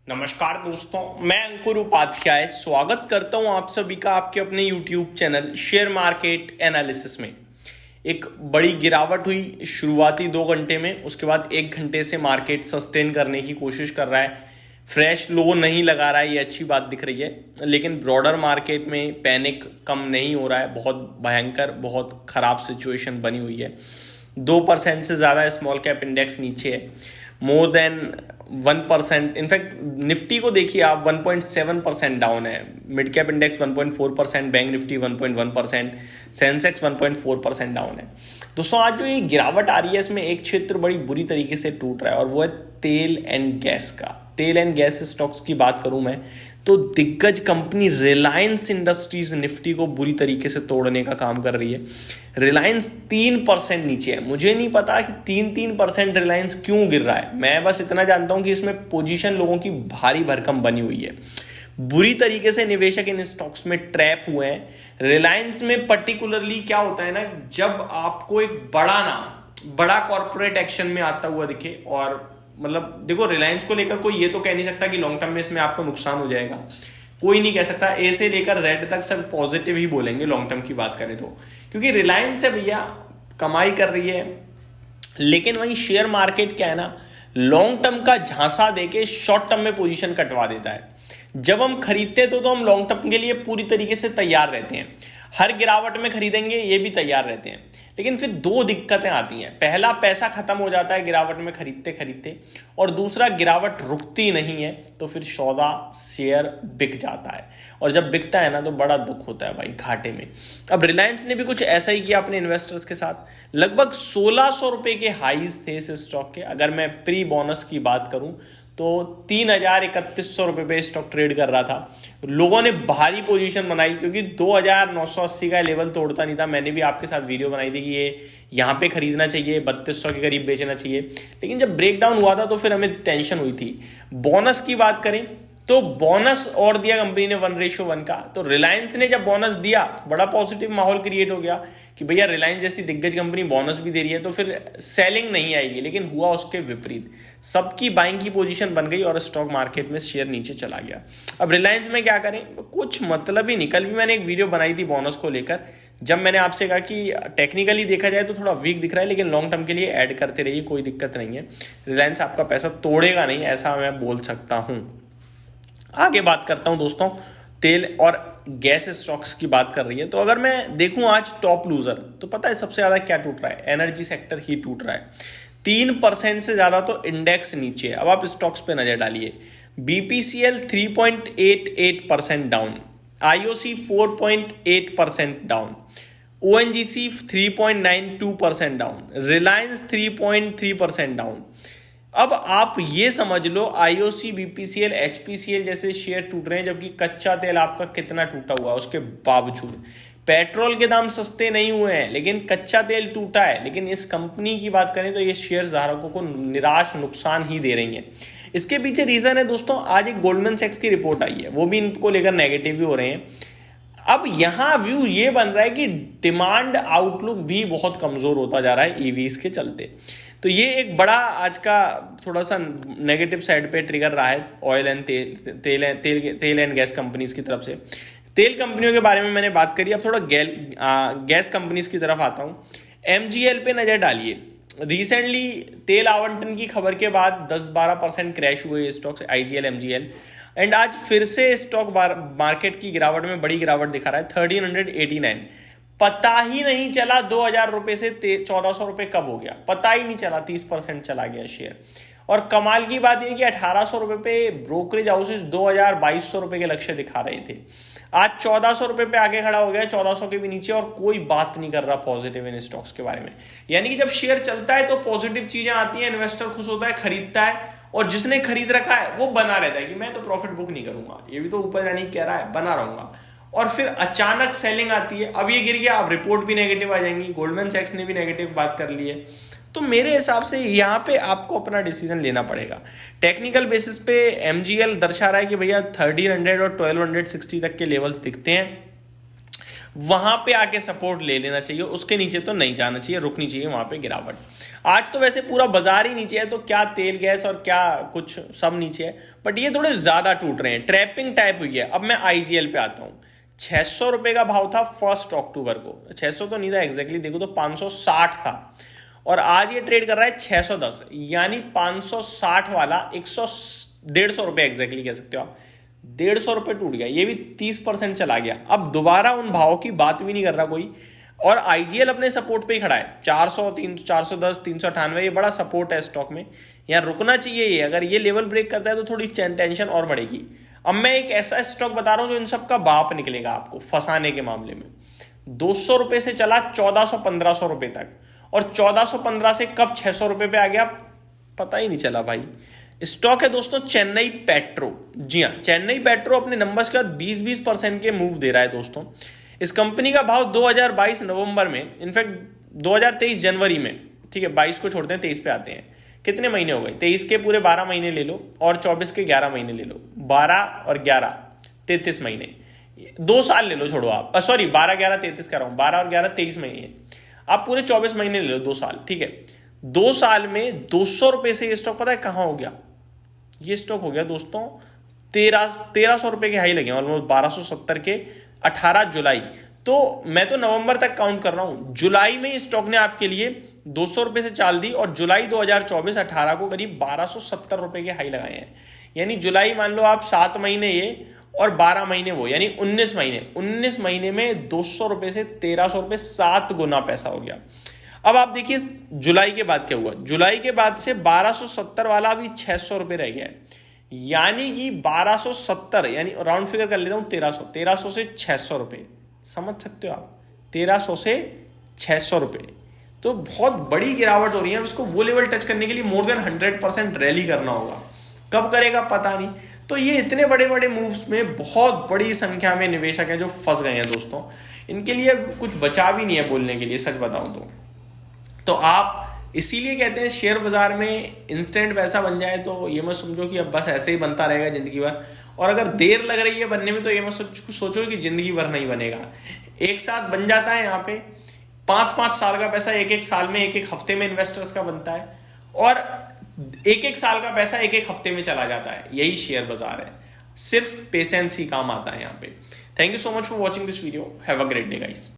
नमस्कार दोस्तों, मैं अंकुर उपाध्याय स्वागत करता हूं आप सभी का आपके अपने YouTube channel share market analysis में। एक बड़ी गिरावट हुई शुरुआती 2 घंटे में, उसके बाद 1 घंटे से मार्केट सस्टेन करने की कोशिश कर रहा है। फ्रेश लो नहीं लगा रहा है, ये अच्छी बात दिख रही है, लेकिन ब्रॉडर मार्केट में पैनिक कम नहीं हो रहा है। बहुत भयंकर, बहुत खराब सिचुएशन बनी हुई है। 2% से ज़्यादा स्मॉल कैप इंडेक्स नीचे है, मोर देन 1%। इनफैक्ट निफ्टी को देखिए आप, 1.7% डाउन है। Mid cap index 1.4%, bank Nifty 1.1%, Sensex 1.4% down है। दोस्तों, आज जो ये गिरावट आ रही है, इसमें एक क्षेत्र बड़ी बुरी तरीके से टूट रहा है और वो है तेल एंड गैस का। तेल एंड गैस स्टॉक्स की बात करूं मैं तो दिग्गज कंपनी रिलायंस इंडस्ट्रीज निफ्टी को बुरी तरीके से तोड़ने का काम कर रही है। रिलायंस 3% नीचे है। मुझे नहीं पता कि 3% रिलायंस क्यों गिर रहा है। मैं बस इतना जानता हूं कि इसमें पोजीशन लोगों की भारी भरकम बनी हुई है। बुरी तरीके से निवेशक इन स्टॉक्स में ट्रैप हुए हैं। रिलायंस में पर्टिकुलरली क्या होता है ना, जब आपको एक बड़ा नाम बड़ा कॉर्पोरेट एक्शन में आता हुआ दिखे, और मतलब देखो, रिलायंस को लेकर कोई ये तो कह नहीं सकता कि लॉन्ग टर्म में इसमें आपको नुकसान हो जाएगा। कोई नहीं कह सकता। ए से लेकर जेड तक सब पॉजिटिव ही बोलेंगे लॉन्ग टर्म की बात करें तो, क्योंकि रिलायंस है भैया, कमाई कर रही है। लेकिन वहीं शेयर मार्केट क्या है ना, लॉन्ग टर्म का झांसा देके शॉर्ट टर्म में पोजीशन कटवा देता है। जब हम खरीदते हैं तो हम लॉन्ग टर्म के लिए पूरी तरीके से तैयार रहते हैं। हर गिरावट में खरीदेंगे, ये भी तैयार रहते हैं। लेकिन फिर 2 दिक्कतें आती हैं। पहला, पैसा खत्म हो जाता है गिरावट में खरीदते खरीदते, और दूसरा, गिरावट रुकती नहीं है तो फिर सौदा शेयर बिक जाता है, और जब बिकता है ना तो बड़ा दुख होता है भाई, घाटे में। अब रिलायंस ने भी कुछ ऐसा ही किया अपने इन्वेस्टर्स के साथ। लगभग 1600 रुपए के हाईज थे इस स्टॉक के। अगर मैं प्री बोनस की बात करूं तो 3,3100 रुपये पे स्टॉक ट्रेड कर रहा था। लोगों ने भारी पोजीशन बनाई, क्योंकि 2,980 का लेवल तोड़ता नहीं था। मैंने भी आपके साथ वीडियो बनाई थी कि ये यहाँ पे खरीदना चाहिए, 3200 के करीब बेचना चाहिए। लेकिन जब ब्रेकडाउन हुआ था तो फिर हमें टेंशन हुई थी। बोनस की बात करें तो बोनस और दिया कंपनी ने 1:1 का। तो रिलायंस ने जब बोनस दिया तो बड़ा पॉजिटिव माहौल क्रिएट हो गया कि भैया रिलायंस जैसी दिग्गज कंपनी बोनस भी दे रही है तो फिर सेलिंग नहीं आएगी। लेकिन हुआ उसके विपरीत, सबकी बाइंग की पोजीशन बन गई और स्टॉक मार्केट में शेयर नीचे चला गया। अब रिलायंस में क्या करें, कुछ मतलब ही नहीं। कल भी मैंने एक वीडियो बनाई थी बोनस को लेकर, जब मैंने आपसे कहा कि टेक्निकली देखा जाए तो थोड़ा वीक दिख रहा है, लेकिन लॉन्ग टर्म के लिए ऐड करते रहिए, कोई दिक्कत नहीं है। रिलायंस आपका पैसा तोड़ेगा नहीं, ऐसा मैं बोल सकता हूं। आगे बात करता हूं दोस्तों, तेल और गैस स्टॉक्स की बात कर रही है तो अगर मैं देखूं आज टॉप लूजर, तो पता है सबसे ज्यादा क्या टूट रहा है? एनर्जी सेक्टर ही टूट रहा है। 3% से ज्यादा तो इंडेक्स नीचे है। अब आप स्टॉक्स पे नजर डालिए। BPCL 3.88% down, IOC 4.8% down, ONGC 3.92% down, Reliance 3.3% down. अब आप ये समझ लो, आईओसी, बीपीसीएल, एचपीसीएल जैसे शेयर टूट रहे हैं, जबकि कच्चा तेल आपका कितना टूटा हुआ है। उसके बावजूद पेट्रोल के दाम सस्ते नहीं हुए हैं, लेकिन कच्चा तेल टूटा है। लेकिन इस कंपनी की बात करें तो ये शेयर धारकों को निराश, नुकसान ही दे रही है। इसके पीछे रीजन है दोस्तों, आज एक गोल्डमैन सैक्स की रिपोर्ट आई है, वो भी इनको लेकर नेगेटिव भी हो रहे हैं। अब यहां व्यू ये बन रहा है कि डिमांड आउटलुक भी बहुत कमजोर होता जा रहा है ईवीज के चलते। तो ये एक बड़ा आज का थोड़ा सा नेगेटिव साइड पे ट्रिगर रहा है ऑयल एंड तेल एंड गैस कंपनीज की तरफ से। तेल कंपनियों के बारे में मैंने बात करी, अब थोड़ा गैस कंपनीज की तरफ आता हूं। एमजीएल पे नजर डालिए। रिसेंटली तेल आवंटन की खबर के बाद 10-12% क्रैश हुए स्टॉक्स, आईजीएल, एमजीएल, एंड आज फिर से स्टॉक मार्केट की गिरावट में बड़ी गिरावट दिखा रहा है, 1389। पता ही नहीं चला 2,000 रुपए से 1,400 रुपए कब हो गया, पता ही नहीं चला। 30% चला गया शेयर। और कमाल की बात यह कि 1,800 रुपए पे ब्रोकरेज हाउसेस 2,200 रुपए के लक्ष्य दिखा रहे थे। आज 1,400 रुपए पे आगे खड़ा हो गया, 1,400 के भी नीचे, और कोई बात नहीं कर रहा पॉजिटिव इन स्टॉक्स के बारे में। यानी कि जब शेयर चलता है तो पॉजिटिव चीजें आती हैं, इन्वेस्टर खुश होता है, खरीदता है, और जिसने खरीद रखा है वो बना रहता है कि मैं तो प्रॉफिट बुक नहीं करूंगा, ये भी तो ऊपर जाने कह रहा है, बना रहूंगा। और फिर अचानक सेलिंग आती है, अब ये गिर गया, अब रिपोर्ट भी नेगेटिव आ जाएंगी। गोल्डमैन सैक्स ने भी नेगेटिव बात कर ली है। तो मेरे हिसाब से यहाँ पे आपको अपना डिसीजन लेना पड़ेगा। टेक्निकल बेसिस पे एमजीएल दर्शा रहा है कि भैया 1300 और 1260 तक के लेवल्स दिखते हैं। वहां पे आके सपोर्ट ले लेना चाहिए, उसके नीचे तो नहीं जाना चाहिए, रुकनी चाहिए वहां पे गिरावट। आज तो वैसे पूरा बाजार ही नीचे है, तो क्या तेल गैस और क्या कुछ सब नीचे है, बट ये थोड़े ज्यादा टूट रहे हैं, ट्रैपिंग टाइप हुई है। अब मैं आईजीएल पे आता हूं। 600 रुपए का भाव था 1 अक्टूबर को, 600 तो नहीं था एग्जैक्टली, देखो तो 560 था, और आज ये ट्रेड कर रहा है 610, यानी 560 वाला 150 रुपए एग्जैक्टली कह सकते हो आप, 150 रुपए टूट गया, ये भी 30% चला गया। अब दोबारा उन भावों की बात भी नहीं कर रहा कोई, और आईजीएल अपने सपोर्ट पे ही खड़ा है, 400, 410, 398, ये बड़ा सपोर्ट है स्टॉक में, यहाँ रुकना चाहिए ये। अगर ये लेवल ब्रेक करता है तो थोड़ी टेंशन और बढ़ेगी। अब मैं एक ऐसा स्टॉक बता रहा हूं जो इन सब का बाप निकलेगा आपको फंसाने के मामले में। 200 रुपए से चला 1400-1500 रुपए तक, और 1415 से कब 600 रुपए पे आ गया पता ही नहीं चला भाई। स्टॉक है दोस्तों चेन्नई पेट्रो। जी हाँ, चेन्नई पेट्रो अपने नंबर्स के बाद 20% के मूव दे रहा है दोस्तों। इस कंपनी का भाव 2022 नवंबर में, इनफैक्ट 2023 जनवरी में, ठीक है 22 को छोड़ते हैं 23 पे आते हैं, कितने महीने हो गए, 23 के पूरे 12 महीने ले लो और 24 के 11 महीने ले लो, 12 और 11 33 महीने, 2 साल ले लो, छोड़ो आप, सॉरी 12 11 33 कर रहा हूं, 12 और 11 23 महीने, आप पूरे 24 महीने ले लो, 2 साल, ठीक है। 2 साल में 200 रुपए से ये स्टॉक पता है कहां हो गया, ये स्टॉक हो गया दोस्तों 1300 रुपए के हाई लगे, ऑलमोस्ट 1270 के 18 जुलाई। तो मैं तो नवंबर तक काउंट कर रहा हूं, जुलाई में स्टॉक ने आपके लिए 200 रुपए से चाल दी, और जुलाई 2024 18 को करीब 1270 रुपए के हाई लगाए हैं। यानी जुलाई मान लो आप 7 महीने ये और 12 महीने वो, यानी 19 महीने, 19 महीने में 200 रुपए से 1300 रुपए 7 गुना पैसा हो गया। अब आप देखिए जुलाई के बाद क्या हुआ, जुलाई के बाद से 1270 वाला अभी 600 रुपए रह गया है, यानी कि 1270, यानी राउंड फिगर कर लेता हूं 1300 से 600 रुपए, समझ सकते हो आप, 1300 से 600 रुपए, तो बहुत बड़ी गिरावट हो रही है। अब इसको वो लेवल टच करने के लिए मोर देन 100% रैली करना होगा, कब करेगा पता नहीं। तो ये इतने बड़े बड़े मूव्स में बहुत बड़ी संख्या में निवेशक हैं जो फंस गए हैं दोस्तों, इनके लिए कुछ बचा भी नहीं है बोलने के लिए, सच बताऊं तो आप इसीलिए कहते हैं शेयर बाजार में इंस्टेंट पैसा बन जाए तो ये मत समझो कि अब बस ऐसे ही बनता रहेगा जिंदगी भर, और अगर देर लग रही है बनने में तो ये मत सोचो कि जिंदगी भर नहीं बनेगा, एक साथ बन जाता है। यहाँ पे 5-5 साल का पैसा एक साल में, एक हफ्ते में इन्वेस्टर्स का बनता है, और एक साल का पैसा एक हफ्ते में चला जाता है। यही शेयर बाजार है, सिर्फ पेशेंस ही काम आता है यहाँ पे। Thank you so much for watching this video, have a great day guys.